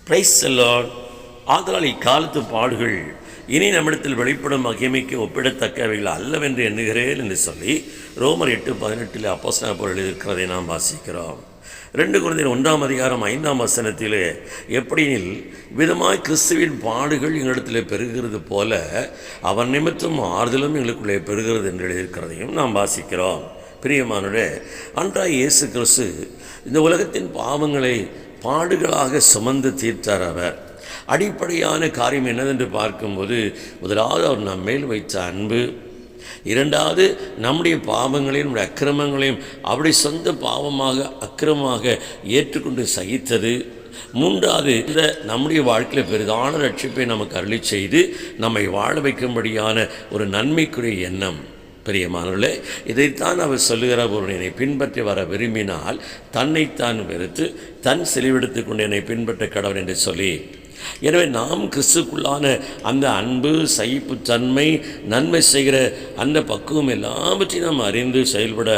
Praise the Lord. ஆதலால் இக்காலத்து பாடுகள் இனி நம்மிடத்தில் வெளிப்படும் மகிமைக்கு ஒப்பிடத்தக்கவைகள் அல்லவென்று எண்ணுகிறேன் என்று சொல்லி ரோமர் 8:18 அப்போஸ்தலனாகிய பவுல் எழுதியிருக்கிறதை நாம் வாசிக்கிறோம். 2 கொரிந்தியர் 1:5 எப்படினில் விதமாய் கிறிஸ்துவின் பாடுகள் எங்களிடத்தில் பெருகிறது போல அவர் நிமித்தம் ஆறுதலும் எங்களுக்குள்ளே பெருகிறது என்று எழுதியிருக்கிறதையும் நாம் வாசிக்கிறோம். பிரியமானவரே, அன்றாய் இயேசு கிறிஸ்து இந்த உலகத்தின் பாவங்களை பாடுகளாக சுமந்து தீர்த்தார். அவர் அடிப்படையான காரியம் என்னதென்று பார்க்கும்போது, முதலாவது அவர் நம் மேல் வைத்த அன்பு, இரண்டாவது நம்முடைய பாவங்களையும் நம்முடைய அக்கிரமங்களையும் அவருடைய சொந்த பாவமாக அக்கிரமமாக ஏற்றுக்கொண்டு சகித்தது, மூன்றாவது இந்த நம்முடைய வாழ்க்கையில் பெரிதான ரட்சிப்பை நமக்கு அருளி செய்து நம்மை வாழ வைக்கும்படியான ஒரு நன்மைக்குரிய எண்ணம். பிரியமானவர்களே, இதைத்தான் அவர் சொல்லுகிறார், ஒரு என்னை பின்பற்றி வர விரும்பினால் தன்னைத்தான் வெறுத்து தன் சிலுவெடுத்து கொண்டு என்னை பின்பற்ற கடவுள் என்று சொல்லி, எனவே நாம் கிறிஸ்துக்குள்ளான அந்த அன்பு, சகிப்புத்தன்மை, நன்மை செய்கிற அந்த பக்குவம் எல்லாவற்றையும் நாம் அறிந்து செயல்பட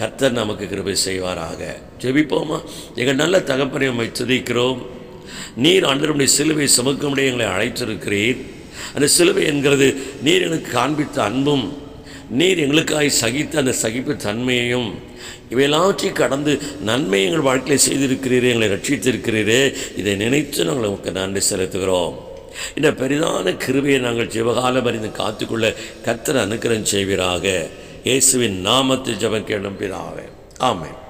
கர்த்தர் நமக்கு கிருபை செய்வாராக. ஜெபிப்போமா? எங்கள் நல்ல தகப்பனை உம்மை துதிக்கிறோம். நீர் ஆண்டவருடைய சிலுவை சுமக்கும்படி எங்களை அழைத்திருக்கிறீர். அந்த சிலுவை என்கிறது நீர் எனக்கு காண்பித்த அன்பும், நீர் எங்களுக்காய் சகித்த அந்த சகிப்பு தன்மையையும், இவையெல்லாவற்றையும் கடந்து நன்மை எங்கள் வாழ்க்கையில் செய்திருக்கிறீரே, எங்களை ரட்சித்திருக்கிறீரே, இதை நினைத்து நாங்கள் உங்களுக்கு நன்றி செலுத்துகிறோம். இந்த பெரிதான கிருபையை நாங்கள் ஜீவகாலம் அறிந்து காத்துக்கொள்ள கர்த்தர் அனுக்கிரகம் செய்வீராக. இயேசுவின் நாமத்தில் ஜெபம் கேளும் பிதாவே, ஆமென்.